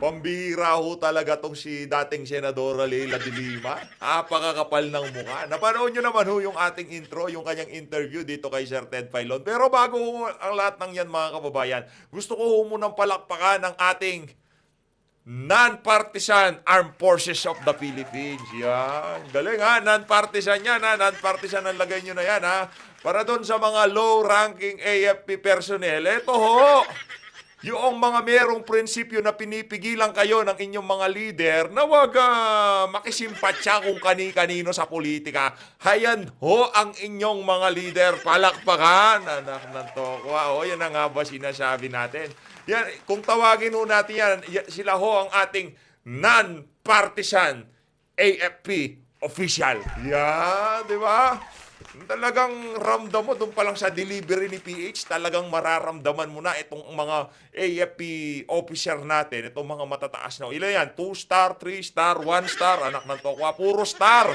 Pambihira ho talaga tong si dating Senadora Leila de Lima. Napakakapal ng mukha. Napanood nyo naman ho yung ating intro, yung kanyang interview dito kay Sir Ted Filon. Pero bago ho ang lahat ng yan mga kababayan, gusto ko ho munang palakpakan ng ating non-partisan Armed Forces of the Philippines. Yan. Galing ha. Non-partisan yan ha. Non-partisan ang lagay nyo na yan ha. Para doon sa mga low-ranking AFP personnel, eto ho. Yung mga merong prinsipyo na pinipigilan kayo ng inyong mga leader na wag makisimpatya kung kani-kanino sa politika. Hayan ho ang inyong mga leader. Palakpakan. Anak ng tokwa. O, yan ang nga ba sinasabi natin. Yan, kung tawagin ho natin yan, sila ho ang ating non-partisan AFP official. Yan, di ba? Talagang ramdam mo, doon pa lang sa delivery ni PH, talagang mararamdaman mo na itong mga AFP officer natin, itong mga matataas na. Ilan yan? 2 star, 3 star, 1 star, anak ng tokwa, puro star.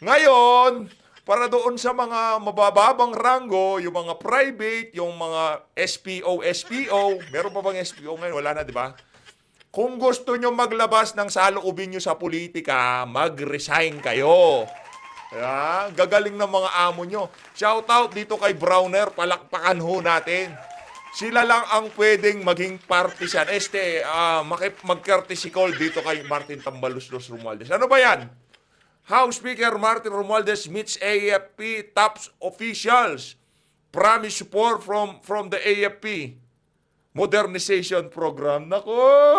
Ngayon, para doon sa mga mabababang rango, yung mga private, yung mga SPO, meron pa bang SPO ngayon? Wala na, di ba? Kung gusto nyo maglabas ng saloobin nyo sa politika, mag-resign kayo. Gagaling ng mga amo nyo. Shout out dito kay Browner, palakpakan ho natin. Sila lang ang pwedeng maging partisan. Mag-courtesy call dito kay Martin Tambaluslos Romualdez. Ano ba yan? House Speaker Martin Romualdez meets AFP top officials. Promise support from the AFP modernization program. Naku,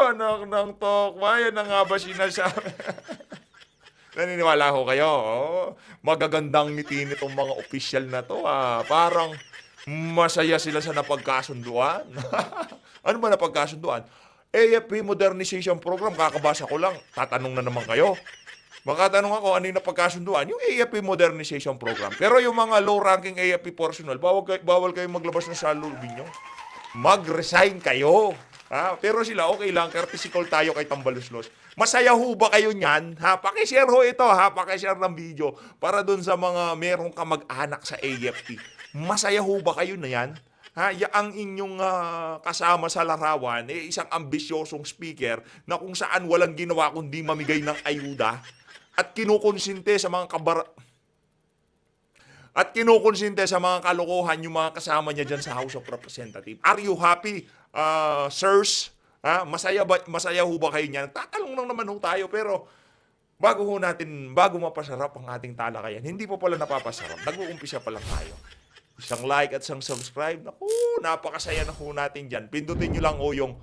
anak ng tokwa, yan na nga ba sinasabi? Naniniwala ho kayo. Magagandang ngiti nitong mga official na to. Parang masaya sila sa napagkasunduan. Ano ba napagkasunduan? AFP Modernization Program, kakabasa ko lang. Tatanong na naman kayo. Makatanong ako, ano yung napagkasunduan? Yung AFP Modernization Program. Pero yung mga low-ranking AFP personnel, bawal kayo maglabas ng salubin nyo. Mag-resign kayo. Pero sila, okay lang, courtesy call tayo kay Tambaluslos. Masaya ho ba kayo niyan? Pakishare ho ito, pakishare ng video para dun sa mga merong kamag-anak sa AFP. Masaya ho ba kayo na yan? Ang inyong kasama sa larawan, isang ambisyosong speaker na kung saan walang ginawa kundi mamigay ng ayuda at kinukonsinte sa mga kalokohan yung mga kasama niya dyan sa House of Representatives. Are you happy, sirs? Masaya ho ba kayo niyan? Tatanong lang naman ho tayo, pero bago mapasarap ang ating talakayan, hindi pa pala napapasarap. Nag-uumpisa pa lang tayo. Isang like at isang subscribe. Naku, napakasaya na ho natin dyan. Pindutin nyo lang ho yung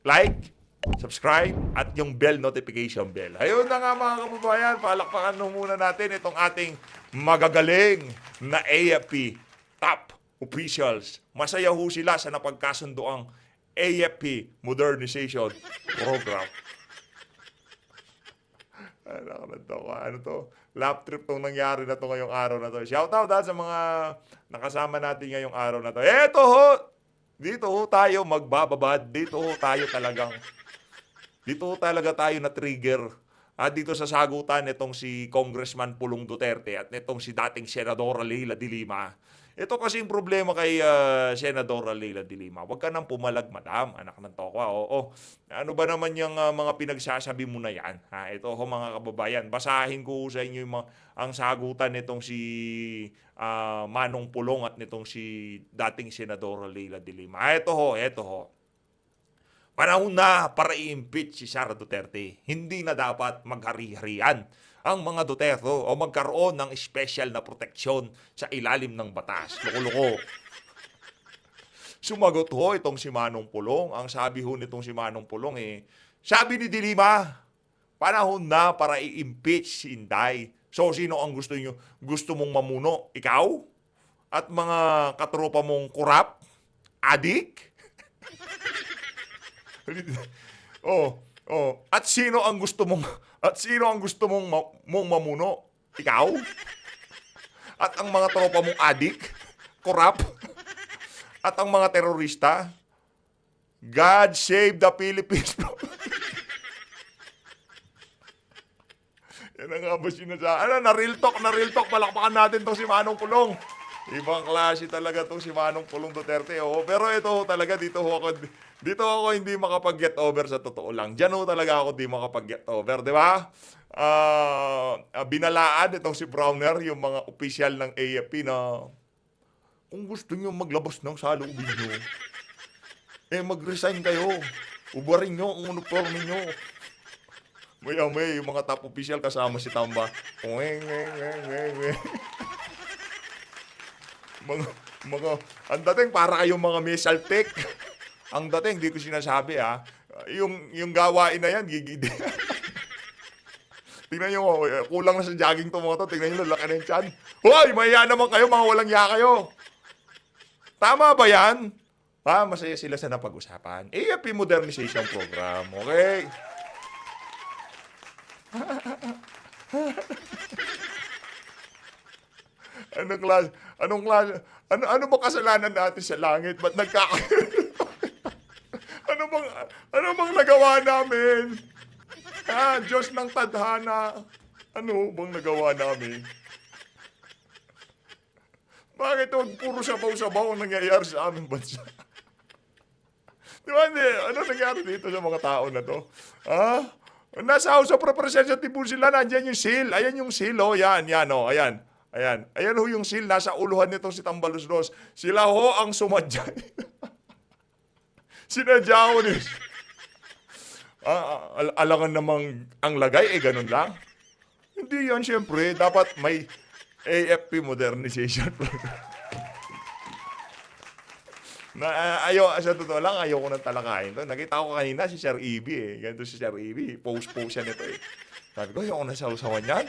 like, subscribe, at yung bell notification bell. Ayun na nga mga kababayan, palakpakan muna natin itong ating magagaling na AFP top officials. Masaya ho sila sa napagkasundoang AFP Modernization Program. Ano to? Lap trip tong nangyari na to ngayong araw na to. Shout out sa mga nakasama natin ngayong araw na to. Eto ho! Dito ho tayo magbababad. Dito ho talaga tayo na trigger. Dito sa sagutan nitong si Congressman Pulong Duterte at nitong si dating Senadora Leila de Lima. Ito kasing problema kay Senadora Leila de Lima. Huwag ka nang pumalag, madam, anak ng tokwa. Ano ba naman yung mga pinagsasabi mo na yan? Ito ho mga kababayan, basahin ko sa inyo ang sagutan nitong si Manong Pulong at nitong si dating Senadora Leila de Lima. Ito ho. Panahon na para i-impeach si Sara Duterte. Hindi na dapat maghari-harian ang mga Duterte o magkaroon ng special na proteksyon sa ilalim ng batas. Loko-loko. Sumagot ho itong si Manong Pulong. Ang sabi ho nitong si Manong Pulong sabi ni De Lima, panahon na para i-impeach si Inday. So, sino ang gusto mong mamuno? Ikaw? At mga katropa mong kurap? Adik? At sino ang gusto mong mamuno? Ikaw? At ang mga tropa mong adik, korap, at ang mga terorista? God save the Philippines. Yan ang nga ba sinasabi? Na real talk, palakpakan natin to si Manong Pulong. Ibang klase talaga tong si Manong Pulong Duterte. Oo, pero ito ho talaga dito ako hindi makapag-get over sa totoo lang. Diyan ho talaga ako di makapag-get over, di ba? Binalaan itong si Browner, yung mga opisyal ng AFP na kung gusto nyo maglabas ng saloobin nyo, mag-resign kayo. Ubarin nyo ang uniforme nyo. May yung mga top official kasama si Tamba. mga ang dating para kayong mga missile tech. Ang dating, di ko sinasabi yung gawain na yan, gigidi. Tingnan nyo, kulang na sa jogging to mga to. Tingnan nyo, lalaki na yung tiyan. Hoy, mahiya naman kayo, mga walang ya kayo. Tama ba yan? Masaya sila sa napag-usapan. AFP Modernization Program, okay? Ano ba kasalanan natin sa langit? Ba't ano bang nagawa namin? Diyos ng tadhana. Ano bang nagawa namin? Bakit puro sabaw-sabaw ang nangyayari sa aming bansa? Di ba, ano nangyari dito sa mga tao na to? Nasa House of Representatives sila, nandyan yung seal. Ayan yung seal, yan, ayan. Ayan ho yung seal, nasa uluhan nito si Tambaluslos. Sila ho ang sumadya. Sinadya ho ni... alangan namang ang lagay, ganun lang. Hindi yan, syempre. Dapat may AFP Modernization Program. Sa totoo lang, ayoko nang talakayin to. Nakita ko kanina si Sir Ibi Ganito si Sir Ibi. Post siya nito Sabi ko, ayoko na sausawan yan.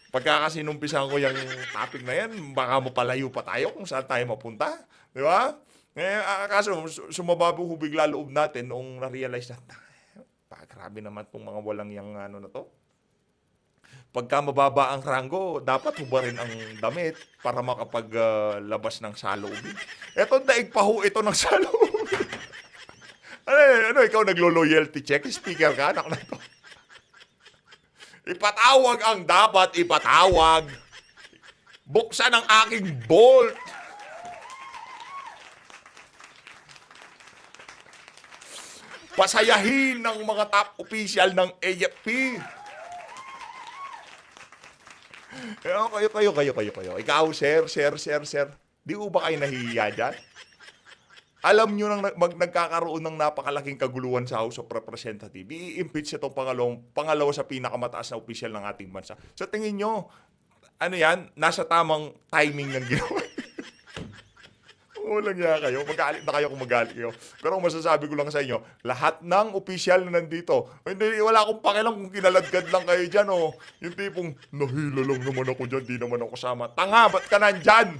Pagkakasinumpisan ko yung topic na yan, baka mapalayo pa tayo kung saan tayo mapunta. Di ba? Kaso, sumababo bigla loob natin nung na-realize na, grabe naman itong mga walang yung ano na to. Pagka mababa ang ranggo, dapat hubarin ang damit para makapaglabas ng saloobin. Eto, daig pa ho ito ng saloobin. Ano, ikaw naglo-loyalty check? Speaker ka, anak na to. Ipatawag ang dapat ipatawag. Buksan ang aking bolt. Pasayahin ng mga top official ng AFP. Kayo. Ikaw, sir. Di ba kayo nahihiya dyan? Alam nyo nang nagkakaroon ng napakalaking kaguluhan sa House of Representatives, i-impeach itong pangalawa sa pinakamataas na opisyal ng ating bansa. Sa tingin nyo, ano yan? Nasa tamang timing ng ginawa. Walang ya kayo. Magalit na kayo kung magalit kayo. Pero kung masasabi ko lang sa inyo, lahat ng opisyal na nandito, hindi, wala akong pakialam kung kinaladkad lang kayo dyan, Yung tipong, nahila lang naman ako dyan, di naman ako kasama. Tanga, ba't ka nandyan?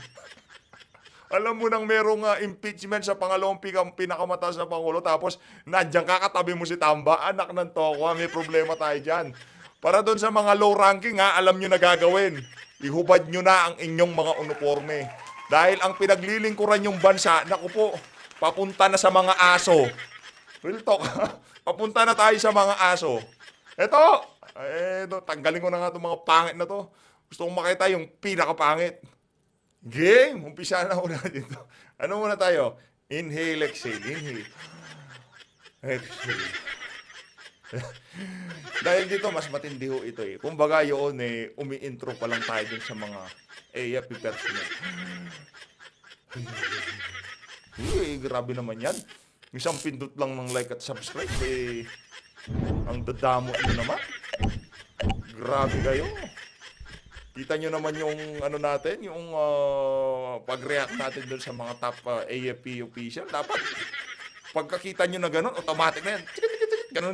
Alam mo nang merong impeachment sa pangalawang pinakamataas na Pangulo, tapos nandiyan kakatabi mo si Tamba, anak ng toko, may problema tayo dyan. Para doon sa mga low ranking, alam nyo na gagawin. Ihubad nyo na ang inyong mga uniforme. Dahil ang pinaglilingkuran yung bansa, naku po, papunta na sa mga aso. Real talk, papunta na tayo sa mga aso. Eto, tanggalin ko na nga itong mga pangit na to. Gusto kong makita yung pinakapangit. Game! Umpisa na una dito. Ano muna tayo? Inhale, exhale. Inhale. Exhale. Dahil dito, mas matindi ho ito Kumbaga yun umi-intro pa lang tayo dun sa mga AFP personnel. Grabe naman yan. Isang pindot lang ng like at subscribe, ang dadamo nyo naman. Grabe kayo. Kita nyo naman yung ano natin, yung pag-react natin doon sa mga top AFP official. Dapat, pagkakita nyo na gano'n, automatic na yan.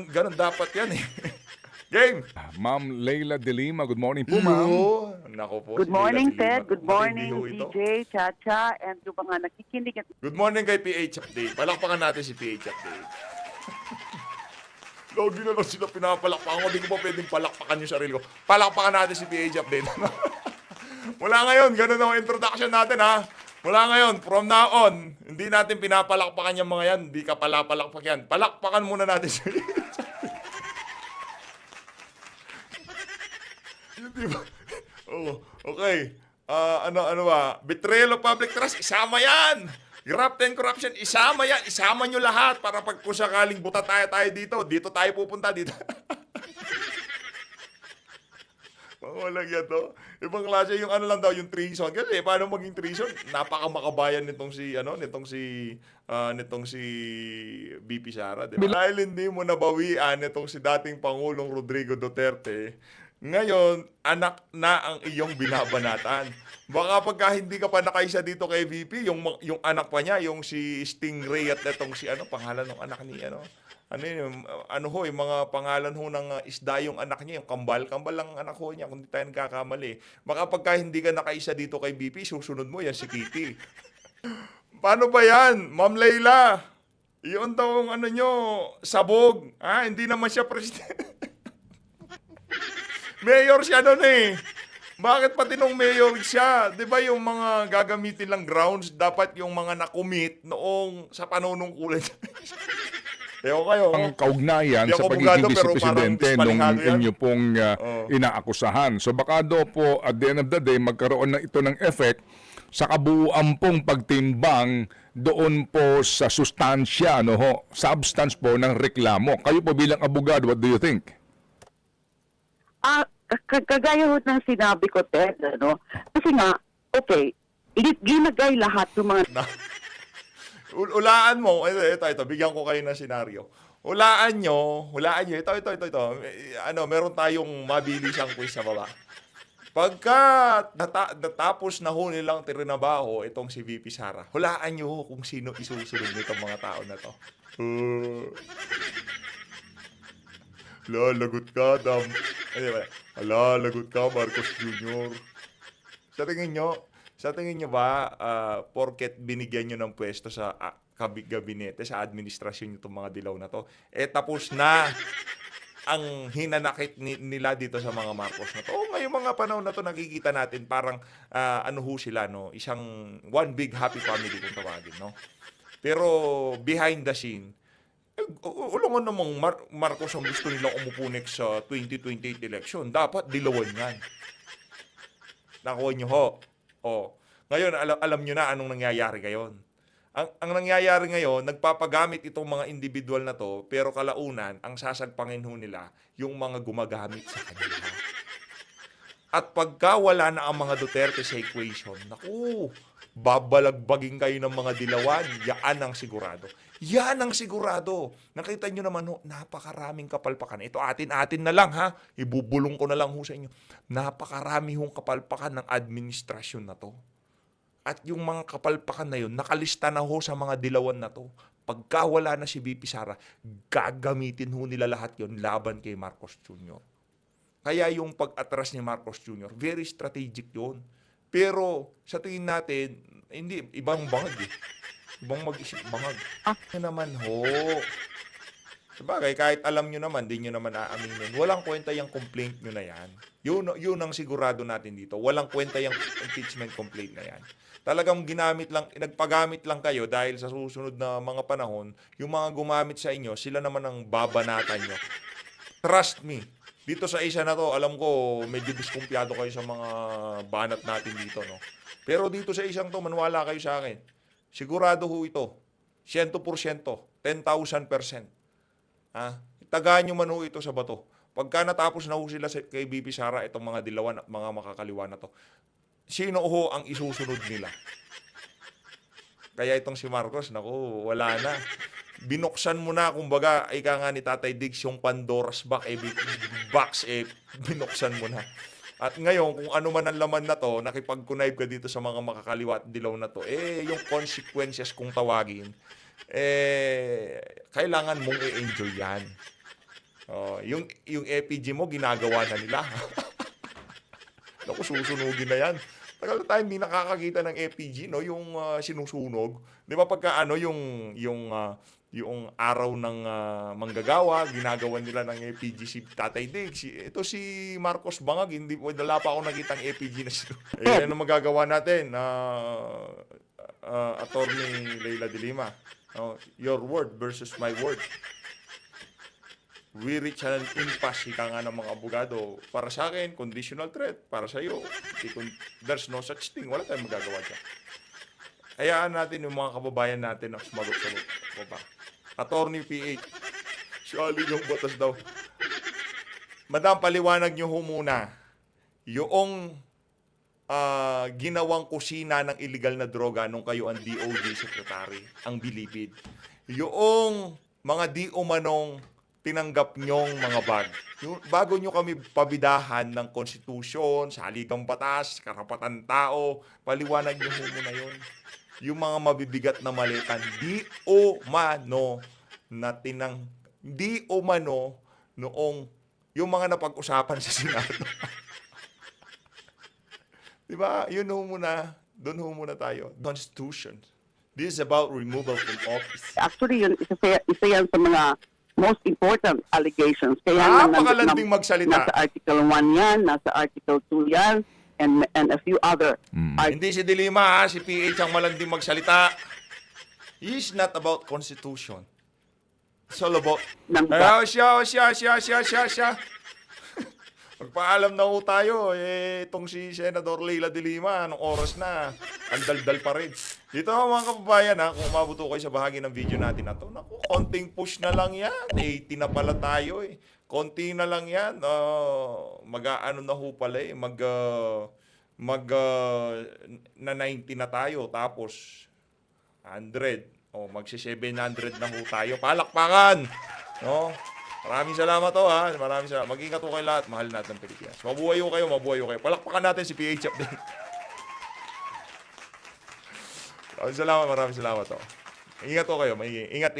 Ganun dapat yan Game! Ma'am Leila De Lima, good morning po, ma'am. Nako po. Good morning, Leila De Lima. Ted. Good morning, DJ, Chacha, and yung mga nakikinig. Good morning kay PH Update. Palakpakan natin si PH Update. Lagi na lang sila pinapalakpakan ko. Hindi ko pa pwedeng palakpakan yung sarili ko. Palakpakan natin si PH Update. Mula ngayon, ganun ang introduction natin Mula ngayon, from now on, hindi natin pinapalakpakan yung mga yan. Hindi ka palapalakpak yan. Palakpakan muna natin si PH Update. Diba? Okay. ano ba? Betrayal of public trust, isama yan. Graft and corruption, isama yan. Isama nyo lahat para pag kung sakaling buta tayo dito tayo pupunta dito. Walang yan to. Ibang klase yung ano lang daw, yung treason. Kasi paano maging treason? Napakamakabayan nitong si BP Sara, di ba? Dahil hindi mo nabawian nitong si dating Pangulong Rodrigo Duterte, ngayon, anak na ang iyong binabanatan. Baka pagka hindi ka pa nakaisa dito kay VP, yung anak pa niya, yung si Stingray at itong si pangalan ng anak ni yung mga pangalan ho ng isda yung anak niya, yung kambal lang ang anak ho niya, kung di tayo nagkakamali. Baka pagka hindi ka nakaisa dito kay BP, susunod mo yan si Kitty. Paano ba yan, Ma'am Leila? Yun daw ang sabog. Hindi naman siya presidente. Mayor siya nun eh. Bakit pati nung mayor siya? Di ba yung mga gagamitin lang grounds, dapat yung mga nakumit noong sa panunungkulan. Ewan kayo. Ang kaugnayan Di sa ako pagiging abogado, pero vice-presidente parang nung dispaningado yan. inyo pong inaakusahan. So baka daw po at the end of the day magkaroon na ito ng effect sa kabuuan pong pagtimbang doon po sa sustansya, substance po ng reklamo. Kayo po bilang abogado, what do you think? Kagaya ho ng sinabi ko, Ted, kasi nga, okay, ginagay lahat ng mga Ulaan mo, ito, bigyan ko kayo ng senaryo. Hulaan nyo, ito. Meron tayong mabilisang quiz sa baba. Pagka natapos na ho nilang trinabaho itong si VP Sara, hulaan nyo kung sino isusunod nitong mga tao na to. Lagot ka, lagot ka, Marcos Jr. Sa tingin nyo ba, porket binigyan nyo ng pwesto sa gabinete, sa administrasyon nyo itong mga dilaw na to, tapos na ang hinanakit nila dito sa mga Marcos na to? Ngayong mga panahon na to, nakikita natin parang, sila, isang one big happy family kung tawagin, Pero behind the scene, ulangan namang Marcos ang gusto nilang umupo next sa 2028 election. Dapat dilawan yan. Nakuha nyo ho. Ngayon, alam nyo na anong nangyayari ngayon. Ang nangyayari ngayon, nagpapagamit itong mga individual na to, pero kalaunan, ang sasagpangin ho nila, yung mga gumagamit sa kanila. At pagka wala na ang mga Duterte sa equation, babalagbagin kayo ng mga dilawan, yan ang sigurado. Yan ang sigurado. Nakita nyo naman, napakaraming kapalpakan. Ito atin na lang, ibubulong ko na lang ho sa inyo. Napakarami hong kapalpakan ng administrasyon na to. At yung mga kapalpakan na yun, nakalista na ho sa mga dilawan na to. Pagka wala na si VP Sara, gagamitin ho nila lahat yun laban kay Marcos Jr. Kaya yung pag-atras ni Marcos Jr., very strategic yun. Pero sa tingin natin, hindi, ibang bangag eh. Ibang mag-isip bangag. Ano naman ho. Sabagay, kahit alam nyo naman, di nyo naman aaminin. Walang kwenta yung complaint nyo na yan. Yun ang sigurado natin dito. Walang kwenta yung impeachment complaint na yan. Talagang nagpagamit lang kayo dahil sa susunod na mga panahon, yung mga gumamit sa inyo, sila naman ang babanatan nyo. Trust me. Dito sa isa na to, alam ko, medyo diskumpiyado kayo sa mga banat natin dito, Pero dito sa isang to, maniwala kayo sa akin. Sigurado ho ito. 100%. 10,000%. Tagaan nyo man ho ito sa bato. Pagka natapos na ho sila kay BP Sara, itong mga dilawan at mga makakaliwa na to, sino ho ang isusunod nila? Kaya itong si Marcos, wala na. Binuksan mo na, kumbaga, ika nga ni Tatay Diggs, yung Pandora's box, binuksan mo na. At ngayon, kung ano man ang laman na to, nakipag-connive ka dito sa mga makakaliwa at dilaw na to, yung consequences kung tawagin, kailangan mong i-enjoy yan. Yung EPG mo, ginagawa na nila. Susunugin na yan. Tagal na tayo hindi nakakakita ng EPG, yung sinusunog. Di ba pagka yung araw ng manggagawa, ginagawa nila ng EPG si Tatay Diggs. Ito si Marcos Bangag, wala pa ako nakitang EPG na sino. Ano magagawa natin? Attorney Leila de Lima. Your word versus my word. we reach an impasse, ika nga ng mga abogado. Para sa akin, conditional threat. Para sa iyo, there's no such thing. Wala tayong magagawa dyan. Hayaan natin yung mga kababayan natin na sumagot-sagot. Diba? Attorney PH, sali yung batas daw. Madam, paliwanag nyo ho muna. Yung ginawang kusina ng illegal na droga nung kayo ang DOJ Secretary, ang Bilibid. Yung mga di umanong tinanggap nyong mga bag. Bago nyo kami pabidahan ng konstitusyon, saligang batas, karapatan tao, paliwanag nyo ho muna yun. Yung mga mabibigat na malitan, di umano noong yung mga napag-usapan sa Senado. Diba? Yun ho muna. Doon ho muna tayo. Constitution. This is about removal from office. Actually, yun, isa yan sa mga most important allegations. Kaya Napakalanding magsalita. Nasa Article 1 yan, nasa Article 2 yan, and a few other Hindi si Dilima, ha? Si PH ang malanding magsalita. It's not about constitution. It's all about... Siya. Magpaalam na ho tayo. Itong si Senador Leila de Lima, anong oras na? Ang daldal pa rin. Dito mga kababayan, ha, kung umabot ho kayo sa bahagi ng video natin na to, naku, konting push na lang yan. 80 na pala tayo eh. Konti na lang yan. Mag-ano na ho pala eh. Na 90 na tayo. Tapos 100. Magsi-700 na ho tayo. Palakpakan! No? Maraming salamat to, ha. Maraming salamat. Mag-ingat ho kayo lahat. Mahal natin ang Pilipinas. Mabuhay ho kayo. Palakpakan natin si PH Update. Maraming salamat to. Ingat ho kayo. Ingat.